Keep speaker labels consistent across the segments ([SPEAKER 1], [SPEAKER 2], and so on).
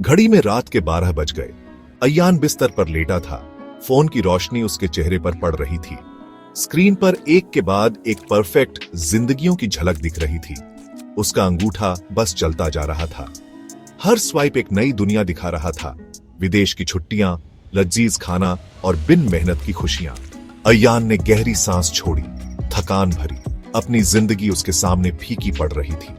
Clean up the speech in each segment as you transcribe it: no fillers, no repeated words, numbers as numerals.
[SPEAKER 1] घड़ी में रात के 12 बज गए। अय्यान बिस्तर पर लेटा था। फोन की रोशनी उसके चेहरे पर पड़ रही थी। स्क्रीन पर एक के बाद एक परफेक्ट जिंदगियों की झलक दिख रही थी। उसका अंगूठा बस चलता जा रहा था। हर स्वाइप एक नई दुनिया दिखा रहा था। विदेश की छुट्टियां, लजीज खाना और बिन मेहनत की खुशियां। अय्यान ने गहरी सांस छोड़ी, थकान भरी। अपनी जिंदगी उसके सामने फीकी पड़ रही थी।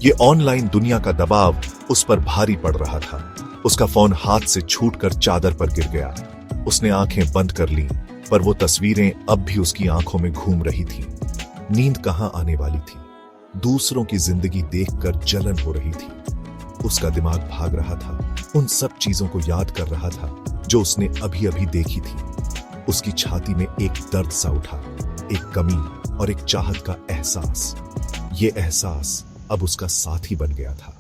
[SPEAKER 1] ये ऑनलाइन दुनिया का दबाव उस पर भारी पड़ रहा था। उसका फोन हाथ से छूटकर चादर पर गिर गया। उसने आंखें बंद कर लीं, पर वो तस्वीरें अब भी उसकी आंखों में घूम रही थीं। नींद कहां आने वाली थी। दूसरों की जिंदगी देखकर जलन हो रही थी। उसका दिमाग भाग रहा था, उन सब चीजों को याद कर रहा था जो उसने अभी अभी देखी थी। उसकी छाती में एक दर्द सा उठा, एक कमी और एक चाहत का एहसास। ये एहसास अब उसका साथी बन गया था।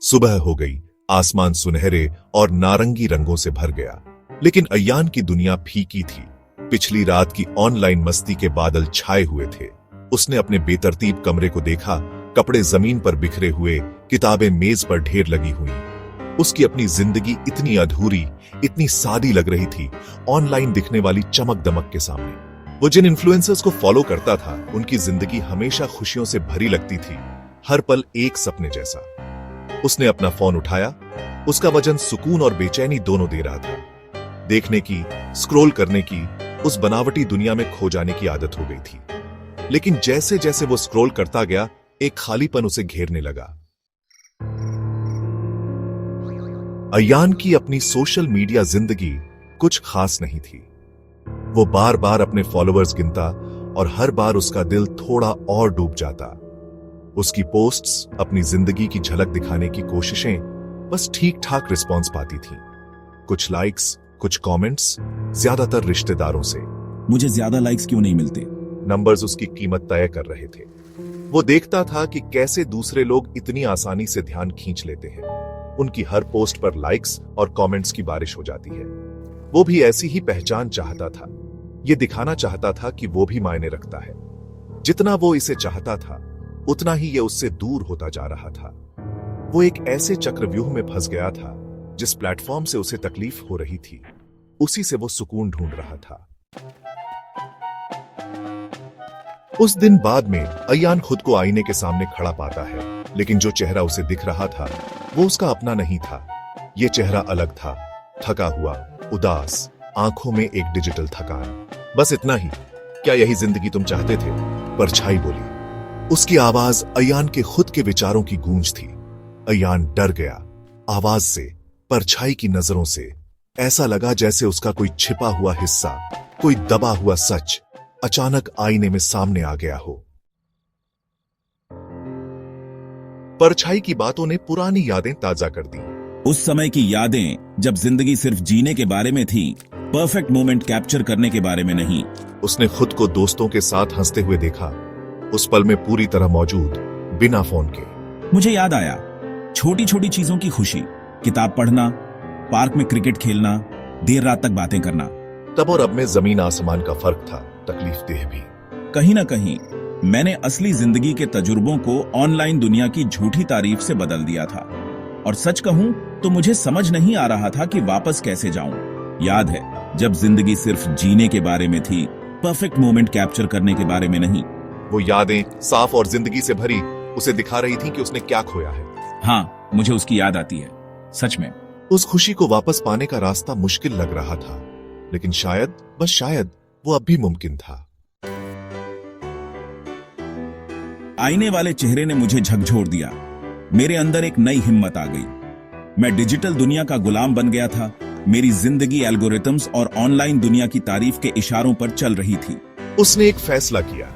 [SPEAKER 1] सुबह हो गई। आसमान सुनहरे और नारंगी रंगों से भर गया, लेकिन अय्यान की दुनिया फीकी थी। पिछली रात की ऑनलाइन मस्ती के बादल छाए हुए थे। उसने अपने बेतरतीब कमरे को देखा। कपड़े जमीन पर बिखरे हुए, किताबें मेज पर ढेर लगी हुई। उसकी अपनी जिंदगी इतनी अधूरी, इतनी सादी लग रही थी ऑनलाइन दिखने वाली चमक दमक के सामने। वो जिन इन्फ्लुएंसर्स को फॉलो करता था, उनकी जिंदगी हमेशा खुशियों से भरी लगती थी, हर पल एक सपने जैसा। उसने अपना फोन उठाया। उसका वजन सुकून और बेचैनी दोनों दे रहा था। देखने की, स्क्रॉल करने की, उस बनावटी दुनिया में खो जाने की आदत हो गई थी। लेकिन जैसे जैसे वो स्क्रॉल करता गया, एक खालीपन उसे घेरने लगा। अय्यान की अपनी सोशल मीडिया जिंदगी कुछ खास नहीं थी। वो बार बार अपने फॉलोअर्स गिनता और हर बार उसका दिल थोड़ा और डूब जाता। उसकी पोस्ट्स, अपनी जिंदगी की झलक दिखाने की कोशिशें बस ठीक ठाक रिस्पॉन्स पाती थी। कुछ लाइक्स, कुछ कमेंट्स, ज्यादातर रिश्तेदारों से।
[SPEAKER 2] मुझे ज्यादा लाइक्स क्यों नहीं मिलते?
[SPEAKER 1] नंबर्स उसकी कीमत तय कर रहे थे। वो देखता था कि कैसे दूसरे लोग इतनी आसानी से ध्यान खींच लेते हैं। उनकी हर पोस्ट पर लाइक्स और कमेंट्स की बारिश हो जाती है। वो भी ऐसी ही पहचान चाहता था। ये दिखाना चाहता था कि वो भी मायने रखता है। जितना वो इसे चाहता था, उतना ही ये उससे दूर होता जा रहा था। वो एक ऐसे चक्रव्यूह में फंस गया था, जिस प्लेटफॉर्म से उसे तकलीफ हो रही थी, उसी से वो सुकून ढूंढ रहा था। उस दिन बाद में अय्यान खुद को आईने के सामने खड़ा पाता है, लेकिन जो चेहरा उसे दिख रहा था, वो उसका अपना नहीं था। ये चेहरा अलग था, थका हुआ, उदास, आंखों में एक डिजिटल थकान। बस इतना ही। क्या यही जिंदगी तुम चाहते थे? परछाई बोली। उसकी आवाज अय्यान के खुद के विचारों की गूंज थी। अय्यान डर गया, आवाज से, परछाई की नजरों से। ऐसा लगा जैसे उसका कोई छिपा हुआ हिस्सा, कोई दबा हुआ सच अचानक आईने में सामने आ गया हो। परछाई की बातों ने पुरानी यादें ताजा कर दी।
[SPEAKER 2] उस समय की यादें जब जिंदगी सिर्फ जीने के बारे में थी, परफेक्ट मोमेंट कैप्चर करने के बारे में नहीं।
[SPEAKER 1] उसने खुद को दोस्तों के साथ हंसते हुए देखा, उस पल में पूरी तरह मौजूद, बिना फोन के।
[SPEAKER 2] मुझे याद आया छोटी छोटी चीजों की खुशी, किताब पढ़ना, पार्क में क्रिकेट खेलना, देर रात तक बातें करना।
[SPEAKER 1] तब और अब में जमीन आसमान का फर्क था, तकलीफ देह भी।
[SPEAKER 2] कहीं ना कहीं मैंने असली जिंदगी के तजुर्बों को ऑनलाइन दुनिया की झूठी तारीफ से बदल दिया था। और सच कहूं तो मुझे समझ नहीं आ रहा था कि वापस कैसे जाऊं। याद है जब जिंदगी सिर्फ जीने के बारे में थी, परफेक्ट मोमेंट कैप्चर करने के बारे में नहीं।
[SPEAKER 1] वो यादें साफ और जिंदगी से भरी उसे दिखा रही थी कि उसने क्या खोया है।
[SPEAKER 2] हाँ, मुझे उसकी याद आती है, सच में।
[SPEAKER 1] उस खुशी को वापस पाने का रास्ता मुश्किल लग रहा था, लेकिन शायद, बस शायद, वो अब भी मुमकिन था।
[SPEAKER 2] आईने वाले चेहरे ने मुझे झकझोर दिया। मेरे अंदर एक नई हिम्मत आ गई। मैं डिजिटल दुनिया का गुलाम बन गया था। मेरी जिंदगी एल्गोरिथम्स और ऑनलाइन दुनिया की तारीफ के इशारों पर चल रही थी।
[SPEAKER 1] उसने एक फैसला किया।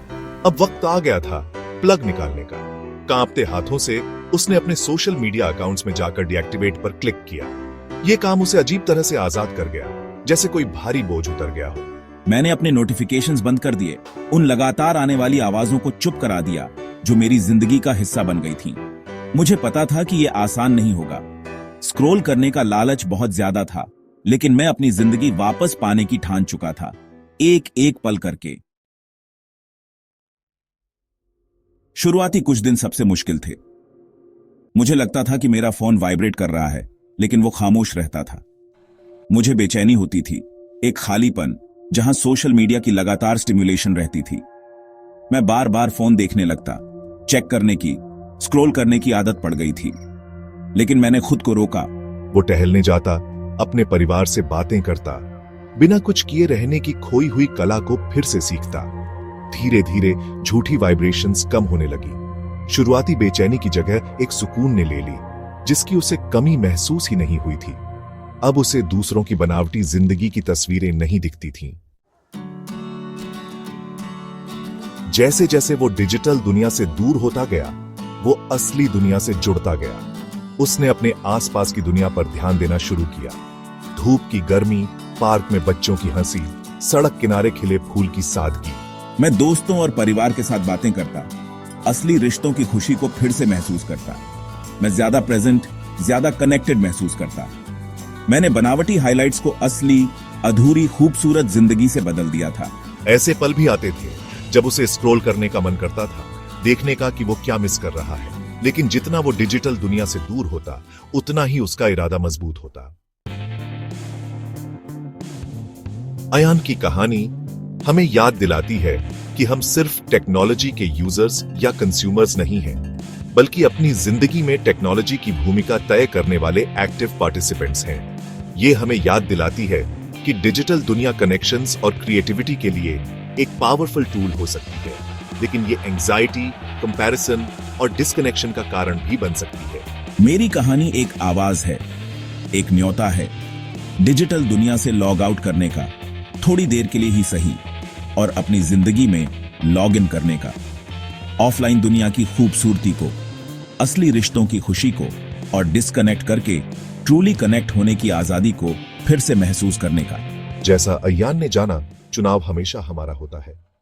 [SPEAKER 1] अब वक्त आ गया था प्लग निकालने का। कांपते हाथों से उसने अपने सोशल मीडिया अकाउंट्स में जाकर डीएक्टिवेट पर क्लिक किया। यह काम उसे अजीब तरह से आजाद कर गया, जैसे कोई भारी बोझ उतर गया हो।
[SPEAKER 2] मैंने अपने नोटिफिकेशंस बंद कर दिए, उन लगातार आने वाली आवाजों को चुप करा दिया जो मेरी जिंदगी का हिस्सा बन गई थी। मुझे पता था कि यह आसान नहीं होगा। स्क्रॉल करने का लालच बहुत ज्यादा था, लेकिन मैं अपनी जिंदगी वापस पाने की ठान चुका था, एक एक पल करके। शुरुआती कुछ दिन सबसे मुश्किल थे। मुझे लगता था कि मेरा फोन वाइब्रेट कर रहा है, लेकिन वो खामोश रहता था। मुझे बेचैनी होती थी, एक खालीपन जहां सोशल मीडिया की लगातार स्टिम्युलेशन रहती थी। मैं बार बार फोन देखने लगता, चेक करने की, स्क्रॉल करने की आदत पड़ गई थी। लेकिन मैंने खुद को रोका।
[SPEAKER 1] वो टहलने जाता, अपने परिवार से बातें करता, बिना कुछ किए रहने की खोई हुई कला को फिर से सीखता। धीरे धीरे झूठी वाइब्रेशंस कम होने लगी। शुरुआती बेचैनी की जगह एक सुकून ने ले ली, जिसकी उसे कमी महसूस ही नहीं हुई थी। अब उसे दूसरों की बनावटी जिंदगी की तस्वीरें नहीं दिखती थीं। जैसे जैसे वो डिजिटल दुनिया से दूर होता गया, वो असली दुनिया से जुड़ता गया। उसने अपने आसपास की दुनिया पर ध्यान देना शुरू किया। धूप की गर्मी, पार्क में बच्चों की हंसी, सड़क किनारे खिले फूल की सादगी।
[SPEAKER 2] मैं दोस्तों और परिवार के साथ बातें करता, असली रिश्तों की खुशी को फिर से महसूस करता। मैं ज्यादा प्रेजेंट, ज्यादा कनेक्टेड महसूस करता। मैंने बनावटी हाइलाइट्स को असली, अधूरी, खूबसूरत जिंदगी से बदल दिया था।
[SPEAKER 1] ऐसे पल भी आते थे जब उसे स्क्रॉल करने का मन करता था, देखने का कि वो क्या मिस कर रहा है। लेकिन जितना वो डिजिटल दुनिया से दूर होता, उतना ही उसका इरादा मजबूत होता। अयान की कहानी हमें याद दिलाती है कि हम सिर्फ टेक्नोलॉजी के यूजर्स या कंज्यूमर्स नहीं हैं, बल्कि अपनी जिंदगी में टेक्नोलॉजी की भूमिका तय करने वाले एक्टिव पार्टिसिपेंट्स हैं। ये हमें याद दिलाती है कि डिजिटल दुनिया कनेक्शंस और क्रिएटिविटी के लिए एक पावरफुल टूल हो सकती है, लेकिन ये एंजाइटी, कंपैरिजन और डिस्कनेक्शन का कारण भी बन सकती है।
[SPEAKER 2] मेरी कहानी एक आवाज है, एक न्योता है, डिजिटल दुनिया से लॉग आउट करने का, थोड़ी देर के लिए ही सही, और अपनी जिंदगी में लॉग इन करने का। ऑफलाइन दुनिया की खूबसूरती को, असली रिश्तों की खुशी को और डिस्कनेक्ट करके ट्रूली कनेक्ट होने की आजादी को फिर से महसूस करने का।
[SPEAKER 1] जैसा अयान ने जाना, चुनाव हमेशा हमारा होता है।